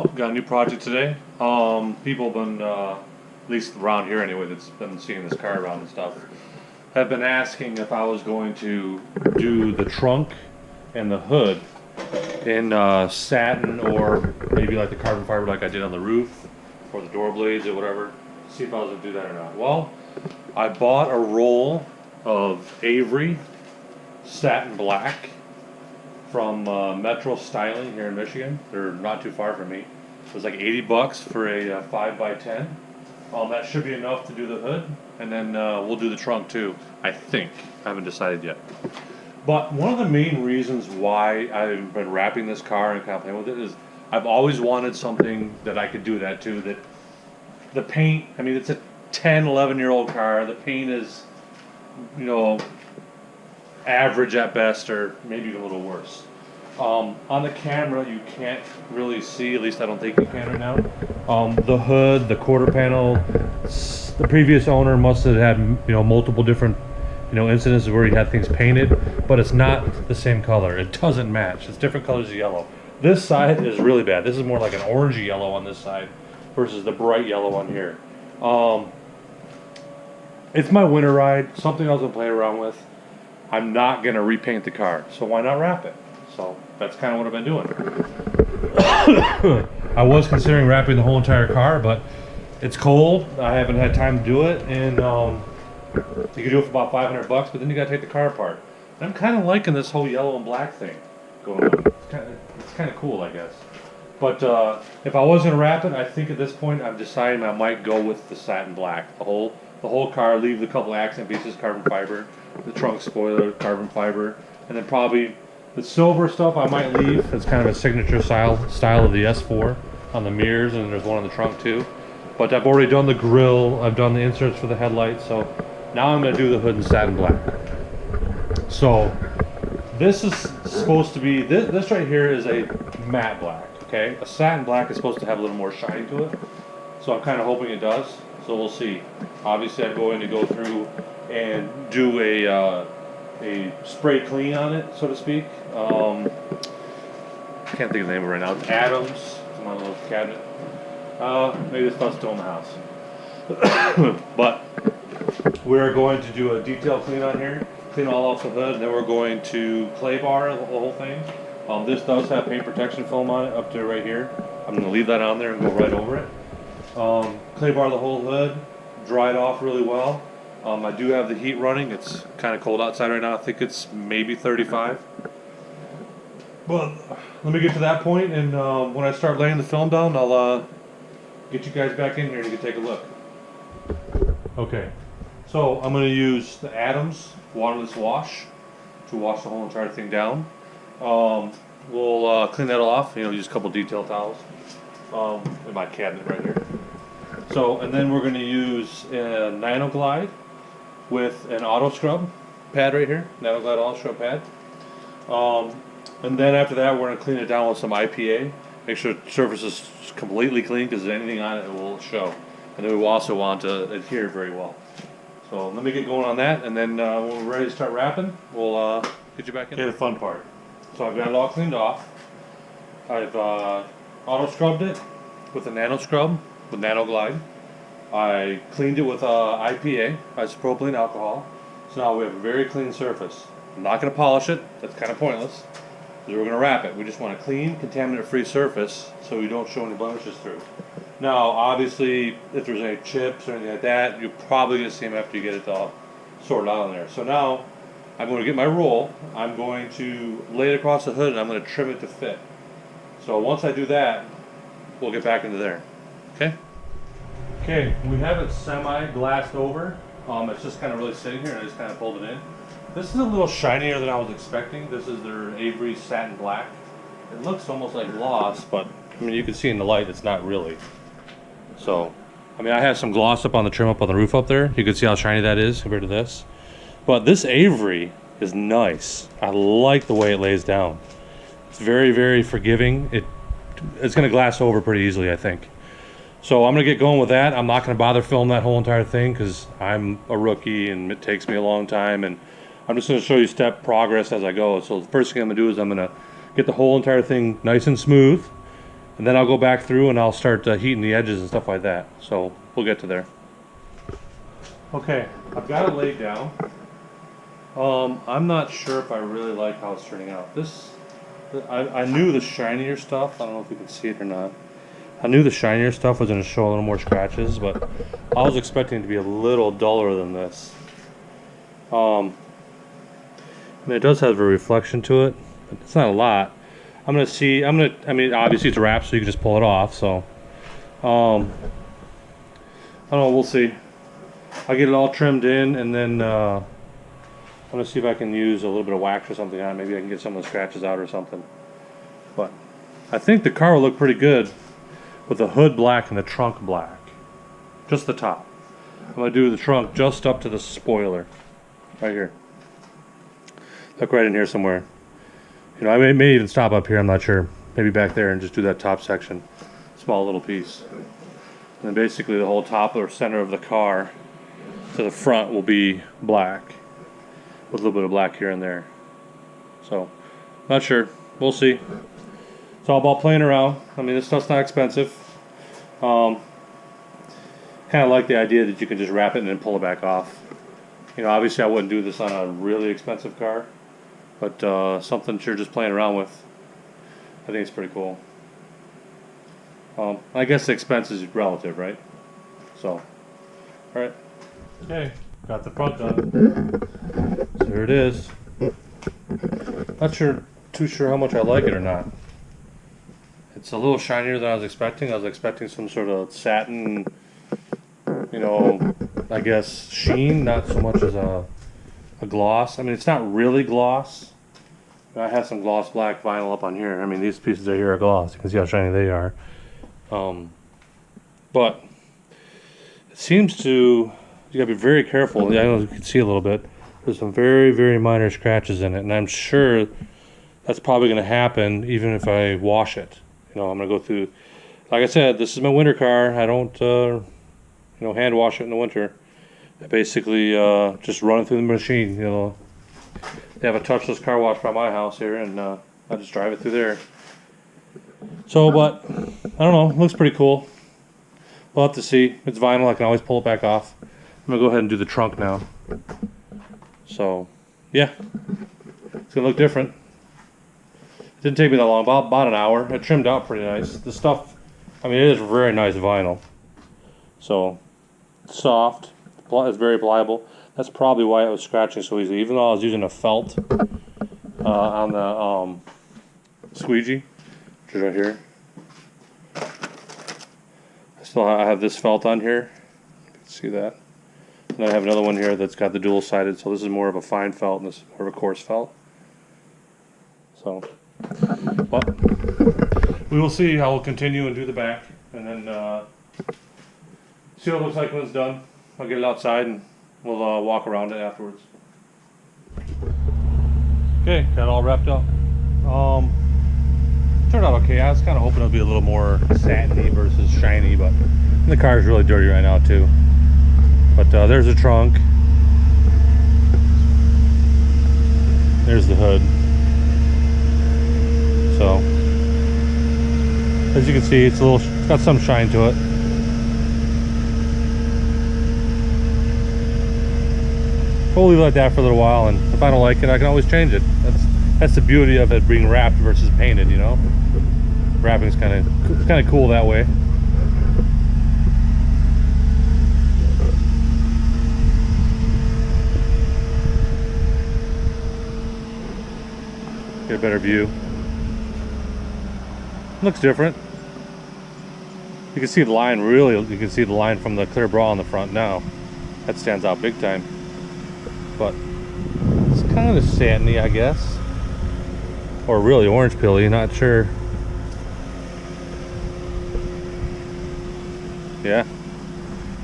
Well, got a new project today. People have been, at least around here anyway, that's been seeing this car around and stuff, have been asking if I was going to do the trunk and the hood in satin or maybe like the carbon fiber like I did on the roof or the door blades or whatever. See if I was going to do that or not. Well, I bought a roll of Avery satin black from Metro Styling here in Michigan. They're not too far from me. It was like 80 bucks for a 5x10. That should be enough to do the hood, and then we'll do the trunk too, I think. I haven't decided yet. But one of the main reasons why I've been wrapping this car and kind of playing with it is I've always wanted something that I could do that too. That the paint, I mean, it's a 10, 11-year-old car. The paint is, you know, average at best, or maybe even a little worse. On the camera, you can't really see, at least I don't think you can right now. The hood, the quarter panel, the previous owner must have had, you know, multiple different, you know, incidents where he had things painted, but it's not the same color. It doesn't match. It's different colors of yellow. This side is really bad. This is more like an orangey yellow on this side versus the bright yellow on here. It's my winter ride, something else I'm playing around with. I'm not going to repaint the car, so why not wrap it? So that's kind of what I've been doing. I was considering wrapping the whole entire car, but it's cold. I haven't had time to do it, and you can do it for about 500 bucks, but then you got to take the car apart. And I'm kind of liking this whole yellow and black thing going on. It's kind of cool, I guess. But if I was going to wrap it, I think at this point I'm deciding I might go with the satin black. The whole car, leave the couple accent pieces, carbon fiber, the trunk spoiler, carbon fiber, and then probably the silver stuff I might leave. It's kind of a signature style of the S4 on the mirrors, and there's one on the trunk too. But I've already done the grille, I've done the inserts for the headlights, so now I'm going to do the hood in satin black. So this is supposed to be, this right here is a matte black, okay? A satin black is supposed to have a little more shine to it, so I'm kind of hoping it does, so we'll see. Obviously I'm going to go through and do a spray clean on it, so to speak. I can't think of the name of it right now. It's Adams. It's my little cabinet. Maybe this stuff's still in the house. But we're going to do a detail clean on here, clean all off the hood, and then we're going to clay bar the whole thing. This does have paint protection film on it up to right here. I'm going to leave that on there and go right over it. Clay bar the whole hood, dry it off really well. I do have the heat running. It's kind of cold outside right now. I think it's maybe 35. But let me get to that point, and when I start laying the film down, I'll get you guys back in here and you can take a look. Okay, so I'm going to use the Adams waterless wash to wash the whole entire thing down. We'll clean that off, you know, use a couple detail towels in my cabinet right here. So, and then we're going to use a Nano Glide with an auto scrub pad right here, Nano Glide auto scrub pad. And then after that, we're going to clean it down with some IPA. Make sure the surface is completely clean, because anything on it will show. And then we will also want to adhere very well. So let me get going on that, and then when we're ready to start wrapping, we'll get you back in. Okay, the fun part. So I've got it all cleaned off. I've auto scrubbed it with a Nano Scrub with Nano Glide. I cleaned it with IPA, isopropylene alcohol. So now we have a very clean surface. I'm not going to polish it. That's kind of pointless, because we're going to wrap it. We just want a clean, contaminant-free surface so we don't show any blemishes through. Now, obviously, if there's any chips or anything like that, you're probably going to see them after you get it all sorted out in there. So now, I'm going to get my roll. I'm going to lay it across the hood, and I'm going to trim it to fit. So once I do that, we'll get back into there. Okay? Okay, we have it semi-glassed over. It's just kind of really sitting here, and I just kind of pulled it in. This is a little shinier than I was expecting. This is their Avery Satin Black. It looks almost like gloss, but I mean, you can see in the light it's not really. So, I mean, I have some gloss up on the trim up on the roof up there. You can see how shiny that is compared to this. But this Avery is nice. I like the way it lays down. It's very, very forgiving. It's going to glass over pretty easily, I think. So I'm going to get going with that. I'm not going to bother filming that whole entire thing because I'm a rookie and it takes me a long time. And I'm just going to show you step progress as I go. So the first thing I'm going to do is I'm going to get the whole entire thing nice and smooth. and then I'll go back through and I'll start heating the edges and stuff like that. So we'll get to there. Okay, I've got it laid down. I'm not sure if I really like how it's turning out. I knew the shinier stuff, I don't know if you can see it or not. I knew the shinier stuff was going to show a little more scratches, but I was expecting it to be a little duller than this. I mean, it does have a reflection to it, but it's not a lot. I mean, obviously it's wrapped, so you can just pull it off, so. I don't know, we'll see. I'll get it all trimmed in, and then I'm going to see if I can use a little bit of wax or something on it. Maybe I can get some of the scratches out or something. But I think the car will look pretty good with the hood black and the trunk black. Just the top. I'm going to do the trunk just up to the spoiler. Right here. Look right in here somewhere. You know, I may even stop up here, I'm not sure. Maybe back there and just do that top section. Small little piece. And then basically the whole top or center of the car to the front will be black. With a little bit of black here and there. So, not sure. We'll see. It's all about playing around. I mean, this stuff's not expensive. Kind of like the idea that you can just wrap it and then pull it back off. You know, obviously I wouldn't do this on a really expensive car, but something you're just playing around with. I think it's pretty cool. I guess the expense is relative, right? So, alright. Okay, got the front done. So here it is. Not too sure how much I like it or not. It's a little shinier than I was expecting. I was expecting some sort of satin, you know, I guess sheen, not so much as a gloss. I mean, it's not really gloss. I have some gloss black vinyl up on here. I mean, these pieces right here are gloss. You can see how shiny they are. But it seems to, you gotta be very careful. I know you can see a little bit. There's some very, very minor scratches in it, and I'm sure that's probably gonna happen even if I wash it. You know, I'm gonna go through, like I said, this is my winter car. I don't, you know, hand wash it in the winter. I basically just run it through the machine. You know, they have a touchless car wash by my house here, and I just drive it through there. So, but I don't know. It looks pretty cool. We'll have to see. It's vinyl. I can always pull it back off. I'm gonna go ahead and do the trunk now. So, yeah, it's gonna look different. It didn't take me that long, about an hour. It trimmed out pretty nice. The stuff, I mean, it is very nice vinyl. So, soft, it's very pliable. That's probably why it was scratching so easily. Even though I was using a felt on the squeegee, which is right here. I have this felt on here. You can see that. And then I have another one here that's got the dual-sided, so this is more of a fine felt and this is more of a coarse felt. So, but we will see how we'll continue and do the back, and then see what it looks like when it's done. I'll get it outside and we'll walk around it afterwards. Okay, got it all wrapped up. Turned out okay. I was kind of hoping it would be a little more satiny versus shiny, but the car is really dirty right now too. But there's the trunk. There's the hood. So, as you can see, it's got some shine to it. We'll leave it like that for a little while, and if I don't like it, I can always change it. That's the beauty of it being wrapped versus painted, you know. Wrapping is kind of cool that way. Get a better view. Looks different. You can see the line, really, you can see the line from the clear bra on the front now. That stands out big time. But it's kind of satiny, I guess. Or really orange pilly, not sure. Yeah.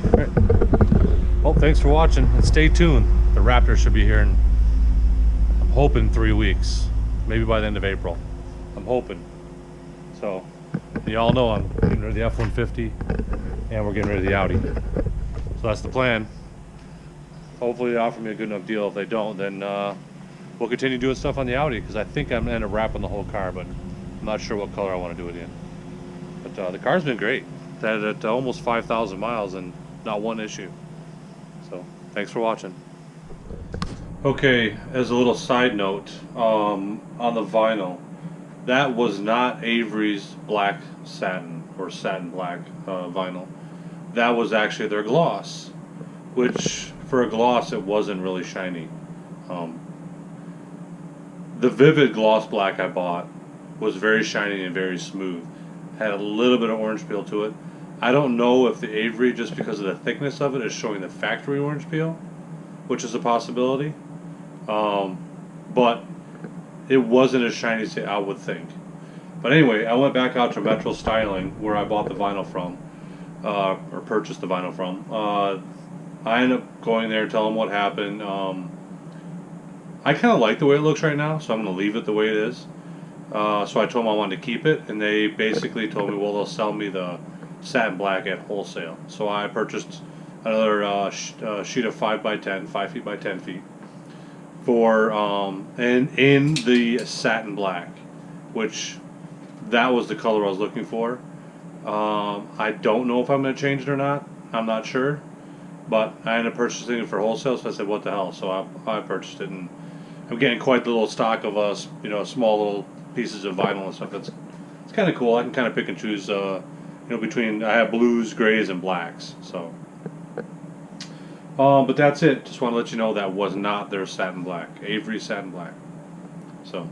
Alright. Well, thanks for watching, and stay tuned. The Raptor should be here in, I'm hoping, 3 weeks. Maybe by the end of April. I'm hoping. So, y'all know I'm getting rid of the F-150, and we're getting rid of the Audi. So that's the plan. Hopefully they offer me a good enough deal. If they don't, then we'll continue doing stuff on the Audi, because I think I'm going to end up wrapping the whole car, but I'm not sure what color I want to do it in. the car's been great. Had it almost 5,000 miles and not one issue. So thanks for watching. Okay, as a little side note, on the vinyl, that was not Avery's black satin or satin black vinyl. That was actually their gloss, which for a gloss it wasn't really shiny. The Vivid gloss black I bought was very shiny and very smooth. Had a little bit of orange peel to it. I don't know if the Avery, just because of the thickness of it, is showing the factory orange peel, which is a possibility. But it wasn't as shiny as I would think. But anyway, I went back out to Metro Styling, where I bought the vinyl from, or purchased the vinyl from. I ended up going there and telling them what happened. I kind of like the way it looks right now, so I'm going to leave it the way it is. So I told them I wanted to keep it, and they basically told me, well, they'll sell me the satin black at wholesale. So I purchased another sheet of 5x10, 5 feet by 10 feet, for and in the satin black, which that was the color I was looking for. I don't know if I'm going to change it or not. I'm not sure, but I ended up purchasing it for wholesale. So I said, what the hell? So I purchased it, and I'm getting quite the little stock of small little pieces of vinyl and stuff. It's kind of cool. I can kind of pick and choose. Between I have blues, grays, and blacks. So, but that's it. Just want to let you know that was not their satin black, Avery satin black. So.